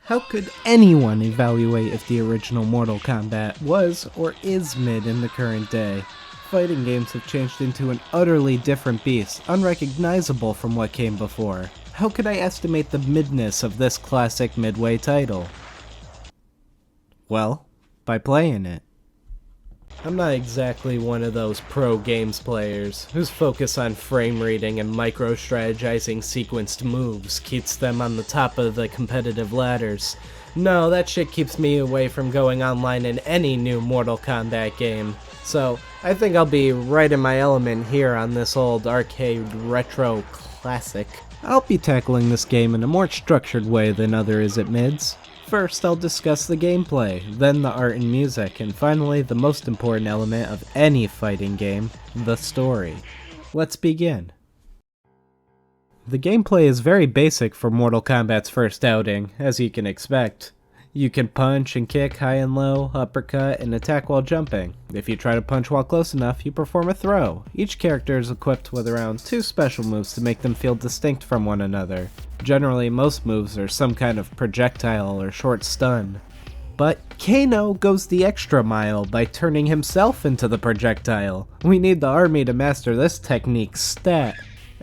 How could anyone evaluate if the original Mortal Kombat was or is mid in the current day? Fighting games have changed into an utterly different beast, unrecognizable from what came before. How could I estimate the midness of this classic midway title? Well, by playing it. I'm not exactly one of those pro games players whose focus on frame reading and micro-strategizing sequenced moves keeps them on the top of the competitive ladders. No, that shit keeps me away from going online in any new Mortal Kombat game. So, I think I'll be right in my element here on this old arcade retro classic. I'll be tackling this game in a more structured way than other Is It Mids. First, I'll discuss the gameplay, then the art and music, and finally the most important element of any fighting game, the story. Let's begin. The gameplay is very basic for Mortal Kombat's first outing, as you can expect. You can punch and kick high and low, uppercut, and attack while jumping. If you try to punch while close enough, you perform a throw. Each character is equipped with around 2 special moves to make them feel distinct from one another. Generally, most moves are some kind of projectile or short stun. But Kano goes the extra mile by turning himself into the projectile. We need the army to master this technique stat.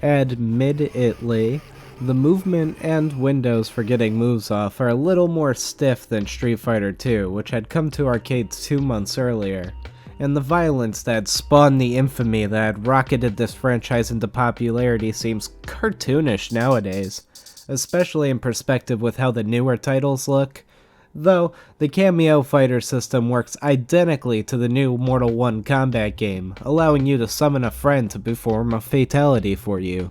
Admittedly, the movement and windows for getting moves off are a little more stiff than Street Fighter II, which had come to arcades 2 months earlier. And the violence that spawned the infamy that had rocketed this franchise into popularity seems cartoonish nowadays, especially in perspective with how the newer titles look. Though, the cameo fighter system works identically to the new Mortal Kombat game, allowing you to summon a friend to perform a fatality for you.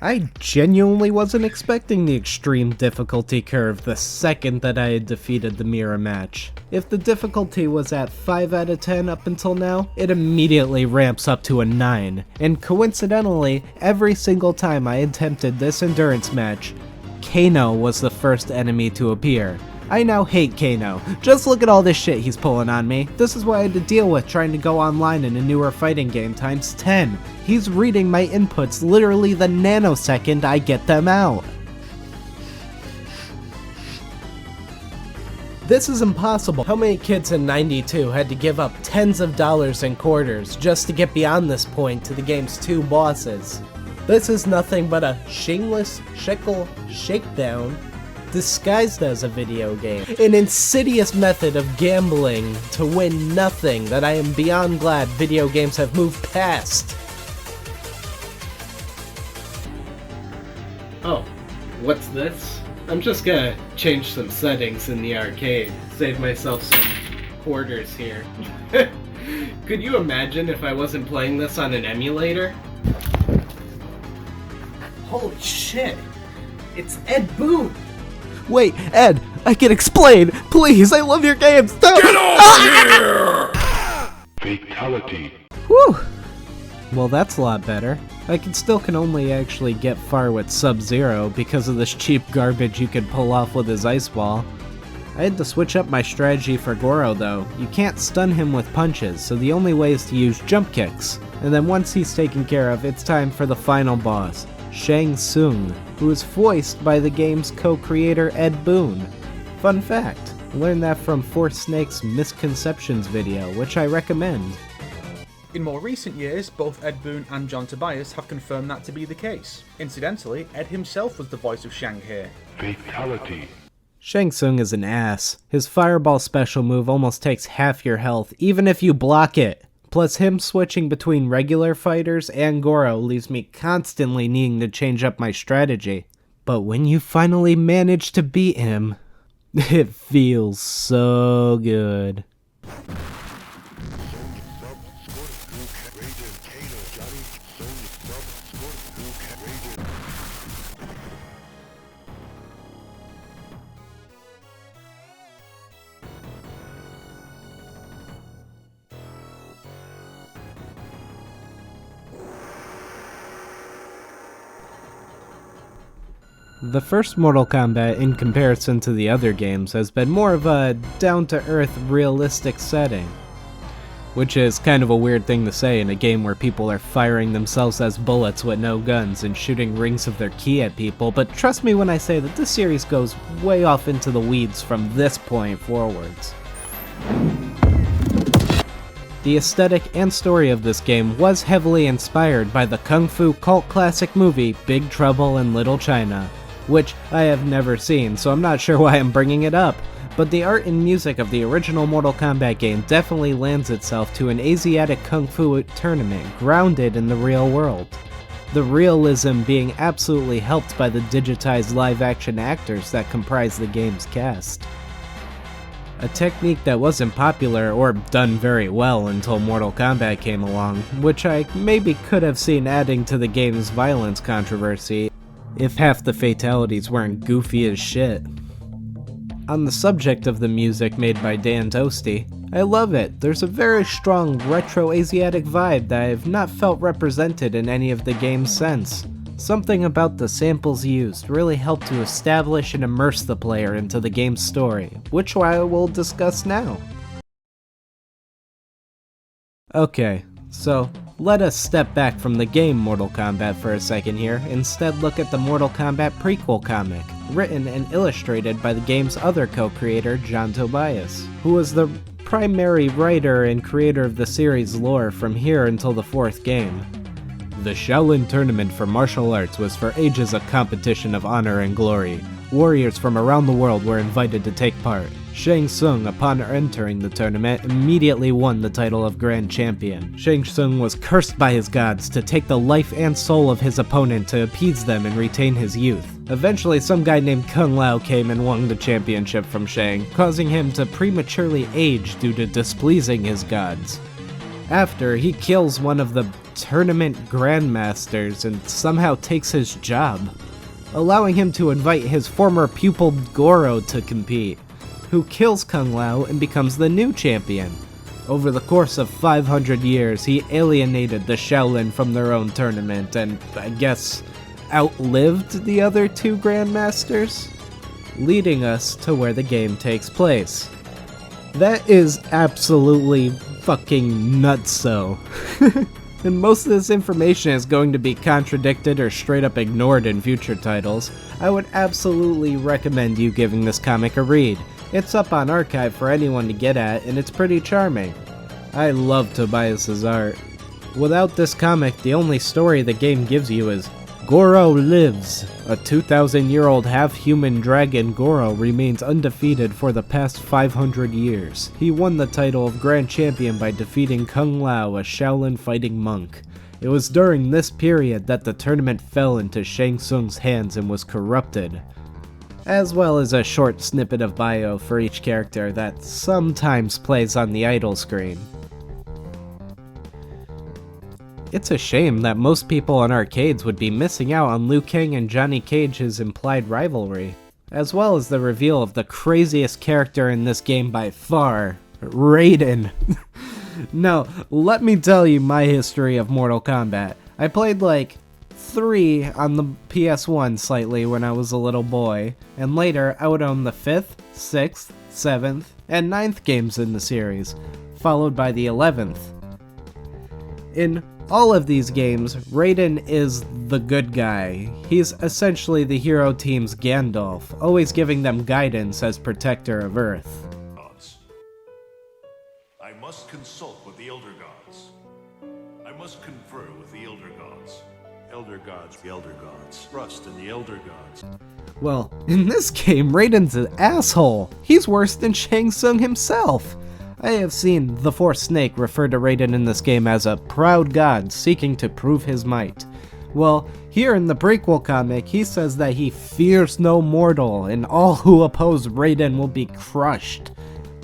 I genuinely wasn't expecting the extreme difficulty curve the second that I had defeated the mirror match. If the difficulty was at 5 out of 10 up until now, it immediately ramps up to a 9, and coincidentally, every single time I attempted this endurance match, Kano was the first enemy to appear. I now hate Kano. Just look at all this shit he's pulling on me. This is what I had to deal with trying to go online in a newer fighting game times 10. He's reading my inputs literally the nanosecond I get them out. This is impossible. How many kids in '92 had to give up tens of dollars in quarters just to get beyond this point to the game's 2 bosses? This is nothing but a shameless shekel shakedown disguised as a video game. An insidious method of gambling to win nothing that I am beyond glad video games have moved past. Oh, what's this? I'm just gonna change some settings in the arcade. Save myself some quarters here. Could you imagine if I wasn't playing this on an emulator? Holy shit! It's Ed Boon! Wait, Ed, I can explain! Please, I love your games! Don't— Get over here! Fatality. Whew! Well, that's a lot better. I can only actually get far with Sub-Zero because of this cheap garbage you can pull off with his ice ball. I had to switch up my strategy for Goro though. You can't stun him with punches, so the only way is to use jump kicks. And then once he's taken care of, it's time for the final boss, Shang Tsung, who is voiced by the game's co-creator Ed Boon. Fun fact, I learned that from The4thSnake's Misconceptions video, which I recommend. In more recent years, both Ed Boon and John Tobias have confirmed that to be the case. Incidentally, Ed himself was the voice of Shang here. Fatality. Shang Tsung is an ass. His fireball special move almost takes half your health, even if you block it. Plus him switching between regular fighters and Goro leaves me constantly needing to change up my strategy. But when you finally manage to beat him, It feels so good. The first Mortal Kombat, in comparison to the other games, has been more of a down-to-earth, realistic setting. Which is kind of a weird thing to say in a game where people are firing themselves as bullets with no guns and shooting rings of their ki at people, but trust me when I say that this series goes way off into the weeds from this point forwards. The aesthetic and story of this game was heavily inspired by the kung fu cult classic movie Big Trouble in Little China, which I have never seen, so I'm not sure why I'm bringing it up, but the art and music of the original Mortal Kombat game definitely lends itself to an Asiatic kung fu tournament grounded in the real world. The realism being absolutely helped by the digitized live-action actors that comprise the game's cast. A technique that wasn't popular or done very well until Mortal Kombat came along, which I maybe could have seen adding to the game's violence controversy if half the fatalities weren't goofy as shit. On the subject of the music made by Dan Toasty, I love it. There's a very strong retro Asiatic vibe that I've not felt represented in any of the games since. Something about the samples used really helped to establish and immerse the player into the game's story, which I will discuss now. Okay, so let us step back from the game Mortal Kombat for a second here, instead look at the Mortal Kombat prequel comic, written and illustrated by the game's other co-creator, John Tobias, who was the primary writer and creator of the series' lore from here until the fourth game. The Shaolin Tournament for Martial Arts was for ages a competition of honor and glory. Warriors from around the world were invited to take part. Shang Tsung, upon entering the tournament, immediately won the title of Grand Champion. Shang Tsung was cursed by his gods to take the life and soul of his opponent to appease them and retain his youth. Eventually, some guy named Kung Lao came and won the championship from Shang, causing him to prematurely age due to displeasing his gods. After, he kills one of the tournament grandmasters and somehow takes his job, allowing him to invite his former pupil Goro to compete, who kills Kung Lao and becomes the new champion. Over the course of 500 years, he alienated the Shaolin from their own tournament and, I guess, outlived the other two grandmasters, leading us to where the game takes place. That is absolutely fucking nutso. And most of this information is going to be contradicted or straight up ignored in future titles. I would absolutely recommend you giving this comic a read. It's up on archive for anyone to get at, and it's pretty charming. I love Tobias's art. Without this comic, the only story the game gives you is Goro lives. A 2,000-year-old half-human dragon, Goro remains undefeated for the past 500 years. He won the title of Grand Champion by defeating Kung Lao, a Shaolin fighting monk. It was during this period that the tournament fell into Shang Tsung's hands and was corrupted, as well as a short snippet of bio for each character that sometimes plays on the idle screen. It's a shame that most people in arcades would be missing out on Liu Kang and Johnny Cage's implied rivalry, as well as the reveal of the craziest character in this game by far, Raiden. Now, let me tell you my history of Mortal Kombat. I played like 3 on the PS1 slightly when I was a little boy, and later I would own the 5th, 6th, 7th, and 9th games in the series, followed by the 11th. In all of these games, Raiden is the good guy. He's essentially the hero team's Gandalf, always giving them guidance as protector of Earth. I must consult with the Elder Gods. I must confer with the Elder Gods. Elder Gods, the Elder Gods. Trust in the Elder Gods. Well, in this game, Raiden's an asshole. He's worse than Shang Tsung himself. I have seen The4thSnake refer to Raiden in this game as a proud god seeking to prove his might. Well, here in the prequel comic, he says that he fears no mortal, and all who oppose Raiden will be crushed.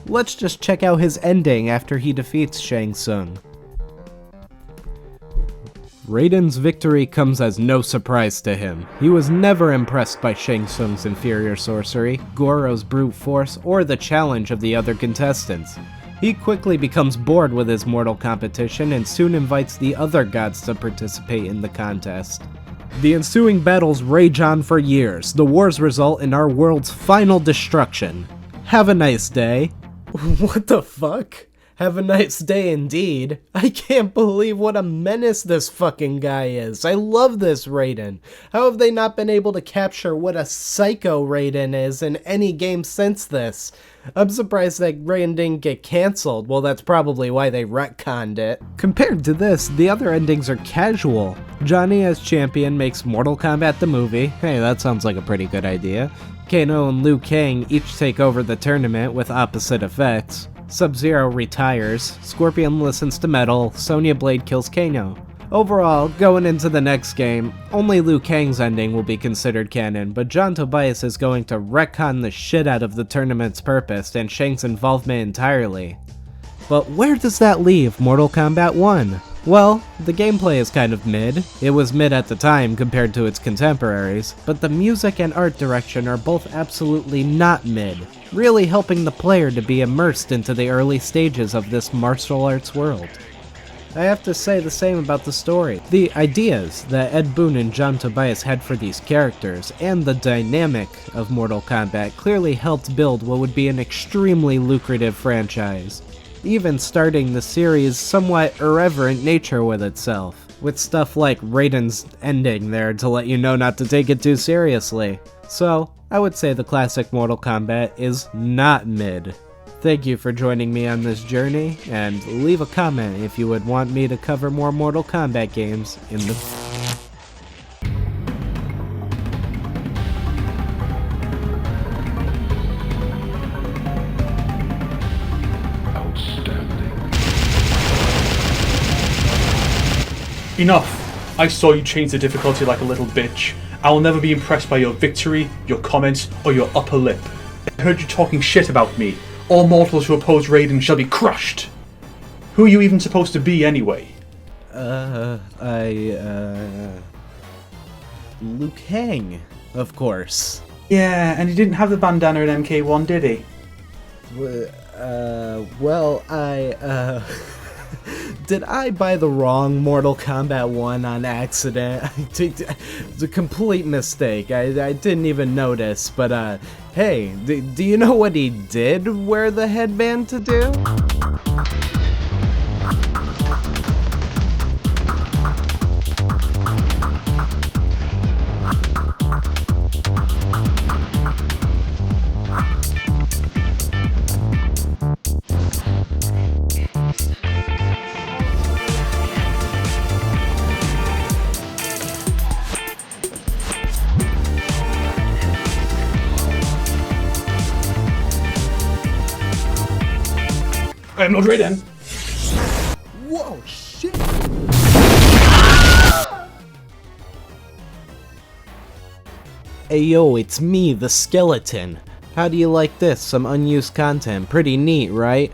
Let's just check out his ending after he defeats Shang Tsung. Raiden's victory comes as no surprise to him. He was never impressed by Shang Tsung's inferior sorcery, Goro's brute force, or the challenge of the other contestants. He quickly becomes bored with his mortal competition and soon invites the other gods to participate in the contest. The ensuing battles rage on for years. The wars result in our world's final destruction. Have a nice day. What the fuck? Have a nice day indeed. I can't believe what a menace this fucking guy is. I love this Raiden. How have they not been able to capture what a psycho Raiden is in any game since this? I'm surprised that Raiden didn't get cancelled. Well, that's probably why they retconned it. Compared to this, the other endings are casual. Johnny as champion makes Mortal Kombat the movie. Hey, that sounds like a pretty good idea. Kano and Liu Kang each take over the tournament with opposite effects. Sub-Zero retires, Scorpion listens to metal, Sonya Blade kills Kano. Overall, going into the next game, only Liu Kang's ending will be considered canon, but John Tobias is going to retcon the shit out of the tournament's purpose and Shang's involvement entirely. But where does that leave Mortal Kombat 1? Well, the gameplay is kind of mid. It was mid at the time compared to its contemporaries, but the music and art direction are both absolutely not mid, really helping the player to be immersed into the early stages of this martial arts world. I have to say the same about the story. The ideas that Ed Boon and John Tobias had for these characters, and the dynamic of Mortal Kombat clearly helped build what would be an extremely lucrative franchise, even starting the series' somewhat irreverent nature with itself, with stuff like Raiden's ending there to let you know not to take it too seriously. So, I would say the classic Mortal Kombat is not mid. Thank you for joining me on this journey, and leave a comment if you would want me to cover more Mortal Kombat games in the Enough! I saw you change the difficulty like a little bitch. I will never be impressed by your victory, your comments, or your upper lip. I heard you talking shit about me. All mortals who oppose Raiden shall be crushed. Who are you even supposed to be anyway? Liu Kang, of course. Yeah, and he didn't have the bandana in MK1, did he? Did I buy the wrong Mortal Kombat 1 on accident? It's a complete mistake. I didn't even notice, but hey, do you know what he did wear the headband to do? I am not Raiden. Whoa, shit! Hey yo, it's me, the skeleton. How do you like this? Some unused content. Pretty neat, right?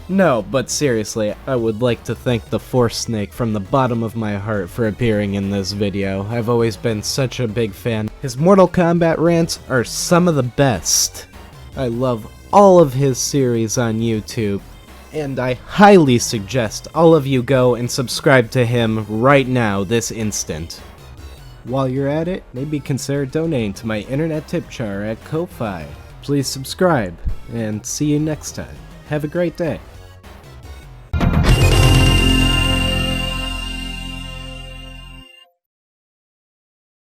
No, but seriously, I would like to thank The4thSnake from the bottom of my heart for appearing in this video. I've always been such a big fan. His Mortal Kombat rants are some of the best. I love all of his series on YouTube, and I highly suggest all of you go and subscribe to him right now, this instant. While you're at it, maybe consider donating to my internet tip jar at Ko-Fi. Please subscribe, and see you next time. Have a great day.